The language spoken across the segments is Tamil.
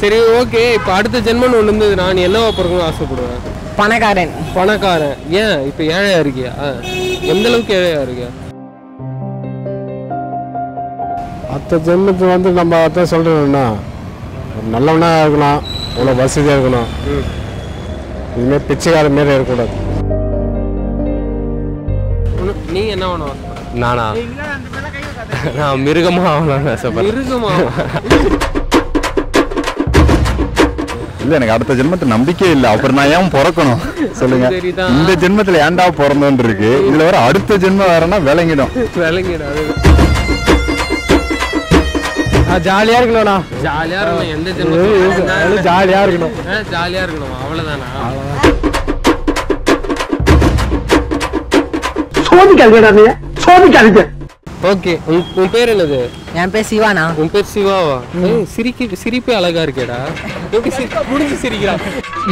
சரி ஓகே, இப்போ அடுத்த ஜென்மம் ஒன்று இருந்தது, நான் என்னவா பிறக்கணும்னு ஆசைப்படுவேன்? பணக்காரன். பணக்காரன். ஏன் இப்போ ஏழையா இருக்கியா? எந்த அளவுக்கு ஏழையா இருக்கியா? அடுத்த ஜென்மத்துக்கு வந்து நம்ம அதான் சொல்கிறோம்னா நல்லவனா இருக்கணும், அவ்வளோ வசதியாக இருக்கணும். இதுமாரி பிச்சைக்கார மாரி இருக்கக்கூடாது. நீ என்ன வேணும்? நானா? நான் மிருகமா ஆகணும்னு ஆசைப்படுறேன். மிருகமா? இல்ல, எனக்கு அடுத்த ஜென்மத்துல நம்பிக்கையே இல்லை. அப்புறம் நான் ஏன் பிறக்கணும் சொல்லுங்க? இந்த ஜென்மத்துல ஏன்டா பிறந்தோன்னு இருக்கு. இதுல வர அடுத்த ஜென்மம் வேறனா விளங்கிடும். ஜாலியாக இருக்கணும்ண்ணா. ஜாலியா இருக்கணும். எந்த ஜென்மம் ஜாலியாக இருக்கணும். ஜாலியா இருக்கணும், அவ்வளவுதானா? ஓகே, உன் பேர் என்னது? என் பேர் சிவானா. உன் பேர் சிவாவா? சிரிப்பே அழகா இருக்கேடா. எப்படி முடிஞ்சு சிரிக்கிறா?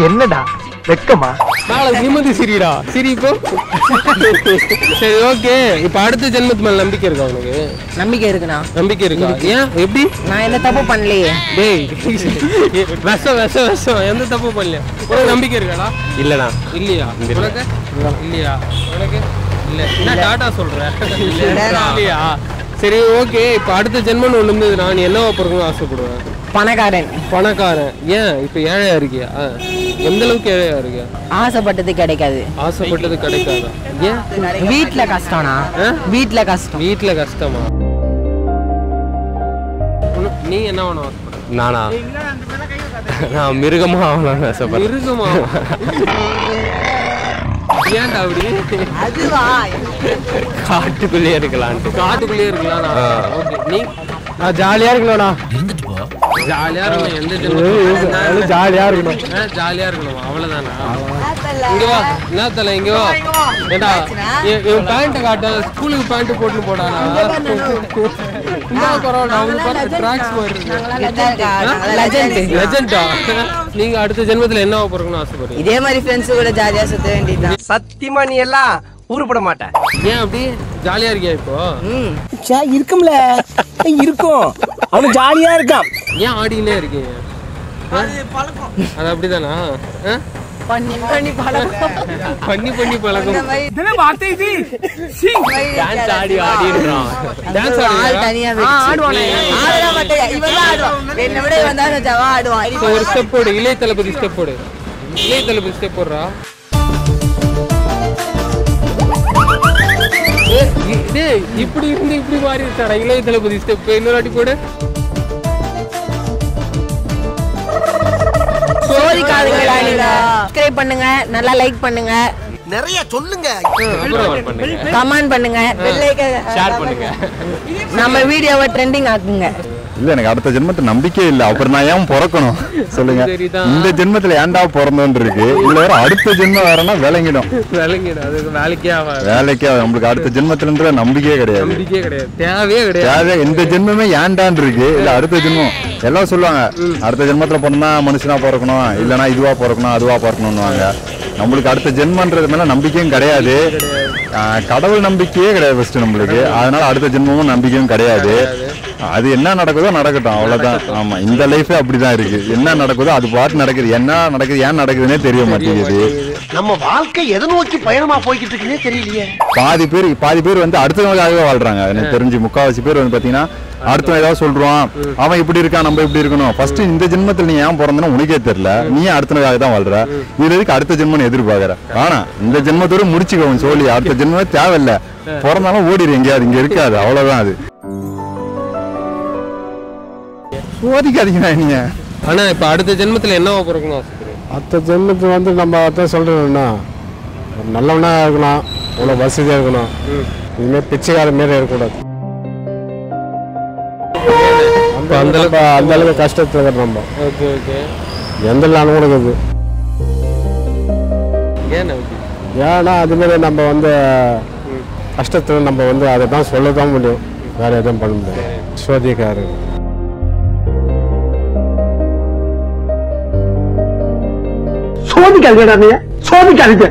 என்னடா வெக்கமா? நாளை நிம்மதி சிரிடா, சிரிப்போ. சரி ஓகே, இப்போ அடுத்த ஜென்மத்து மேல நம்பிக்கை இருக்கா உனக்கு? நம்பிக்கை இருக்குண்ணா. நம்பிக்கை இருக்கா? ஏன்? எப்படி? நான் எந்த தப்பு பண்ணலையே. டேய் விஷம் எந்த தப்பு பண்ணலையா? உனக்கு நம்பிக்கை இருக்காடா? இல்லடா. இல்லையா? உனக்கு இல்லையா? உனக்கு இல்ல. என்ன டாட்டா சொல்ற? இல்லையா? சரி ஓகே, இப்போ அடுத்த ஜென்மம் ஒன்று இருந்தது, நான் என்னவா பிறக்கணும்னு ஆசைப்படுவேன்? பணக்காரன். பணக்காரன். ஏன் இப்போ ஏழையா இருக்கியா? எந்த அளவுக்கு ஏழையா இருக்கியா? ஆசைப்பட்டது கிடைக்காது. ஆசைப்பட்டது கிடைக்காதா? ஏன்? வீட்டுல கஷ்டம்னா. வீட்டுல கஷ்டம். வீட்டுல கஷ்டமா? நீ என்ன வேணும்? நானா? நான் மிருகமா ஆகணும்னு ஆசைப்படுறேன். மிருகமா? ஏன்டா அப்படி? அதுவா? காட்டுக்குள்ளேயே இருக்கலான்ட்டு. காட்டுக்குள்ளேயே இருக்கலாம். ஓகே, நீ? நான் ஜாலியாக இருக்கணும்ண்ணா. ஜாலியா இருக்கணும். எந்த ஜென்மம்? ஜாலியாக இருக்கணும். ஜாலியா இருக்கணும், அவ்வளவுதானா? இங்க வா. என்ன தலை, இங்க வா. ஏண்டா என் பேண்ட் காட்ட, ஸ்கூலுக்கு பேண்ட் போட்டு போடானா? நீங்க அடுத்த ஜென்மத்துல என்ன பிறக்கணும்னு ஆசைப்படுறீங்க? இதே மாதிரி ஃப்ரெண்ட்ஸ் கூட ஜாலியா சுத்த வேண்டியதுதான். சத்தியமா நீ எல்லாம் உருப்பட மாட்டேன். ஏன் அப்படி? ஜாலியா இருக்கியா இப்போ? இருக்கும்ல, இருக்கும். அவனு ஜாலியா இருக்கான். ஏன் ஆடினே இருக்கீங்க? அது அப்படிதானா? பண்ணி பழக்கம். டான்ஸ் ஆடிடுறான். டான்ஸ் தனியா என்னை விட வந்தாலும் ஜவா ஆடுவான். ஒரு ஸ்டெப் போடு, இளைய தளபதி ஸ்டெப் போடு. இளைய தளபதி ஸ்டெப் போடுறா. இப்படி இருந்து இப்படி மாறி இருக்காடா இளைய தளபதி ஸ்டெப். இன்னொரு வாட்டி போடு. சப்ஸ்கிரைப் பண்ணுங்க, நல்லா லைக் பண்ணுங்க, நிறைய சொல்லுங்க, கமெண்ட் பண்ணுங்க, பெல் ஐகானை ஷேர் பண்ணுங்க. நம்ம வீடியோவை ட்ரெண்டிங் ஆக்குங்க. இல்ல, எனக்கு அடுத்த ஜென்மத்துல நம்பிக்கையே இல்லை. அப்புறம் நான் ஏன் பிறக்கணும் சொல்லுங்க? இந்த ஜென்மத்துல ஏன்டா பிறந்தோன்னு இருக்கு. இதுல வர அடுத்த ஜென்மம் வேறனா விளங்கிடும். அதுக்கு வேலைக்கே நம்மளுக்கு அடுத்த ஜென்மத்துல நம்பிக்கையே கிடையாது. தேவையே கிடையாது. இந்த ஜென்மமே ஏன்டான் இருக்கு. இல்ல அடுத்த ஜென்மம் எல்லாம் சொல்லுவாங்க, அடுத்த ஜென்மத்துல பிறந்தா மனுஷனா பிறக்கணும், இல்லைன்னா இதுவா பிறக்கணும், அதுவா பிறக்கணும்னுவாங்க. நம்மளுக்கு அடுத்த ஜென்மன்றது மேல நம்பிக்கையும் கிடையாது. கடவுள் நம்பிக்கையே கிடையாது ஃபர்ஸ்ட் நம்மளுக்கு. அதனால அடுத்த ஜென்மமும் நம்பிக்கையும் கிடையாது. அது என்ன நடக்குதோ நடக்கட்டும், அவ்வளவுதான். ஆமா, இந்த லைஃபே அப்படிதான் இருக்கு. என்ன நடக்குதோ அது பாட்டு நடக்குது. என்ன நடக்குது, ஏன் நடக்குதுன்னே தெரிய மாட்டேங்குது. நம்ம வாழ்க்கை எதை நோக்கி பயணமா போய்கிட்டு இருக்குன்னே தெரியலையே. பாதி பேர் வந்து அடுத்தவங்களுக்காகவே வாழ்றாங்க. எனக்கு தெரிஞ்சு முக்காவாசி பேர் வந்து பாத்தீங்கன்னா அடுத்தவன் ஏதாவது சொல்றான், அவன் இப்படி இருக்கான், நம்ம இப்படி இருக்கணும். ஃபர்ஸ்ட் இந்த ஜென்மத்தில் நீ ஏன் பிறந்தனா உனக்கே தெரியல. நீ அடுத்தவங்களுக்காக தான் வாழ்ற. இது எதுக்கு அடுத்த ஜென்மம் எதிர்பார்க்கற? ஆனா இந்த ஜென்மத்தோட முடிச்சுக்கோன்னு சொல்லி அடுத்த ஜென்மமே தேவையில்ல. பிறந்தாலும் ஓடிடு, எங்கேயாவது இங்க இருக்காது, அவ்வளவுதான். அது சோதிக்காதீங்க நீங்க. ஆனா இப்ப அடுத்த ஜென்மத்துல என்னவா பிறக்கணும்? அடுத்த ஜென்மத்துக்கு வந்து நம்ம அதான் சொல்கிறோம்னா நல்லவனா இருக்கணும், அவ்வளோ வசதியாக இருக்கணும். இதுமாரி பிச்சைக்கார மாரி இருக்கக்கூடாது. அந்த அளவுக்கு கஷ்டத்தில் இருக்கிற நம்ம. Okay okay. எந்த அனுகூலக்குது. ஏன்னா அதுமாரி நம்ம வந்து கஷ்டத்தில் நம்ம வந்து அதை தான் சொல்ல தான் முடியும், வேற எதுவும் பண்ண முடியாது. சோதிக்காரு. சோதிக்காதீங்க, சோதிக்காதீங்க.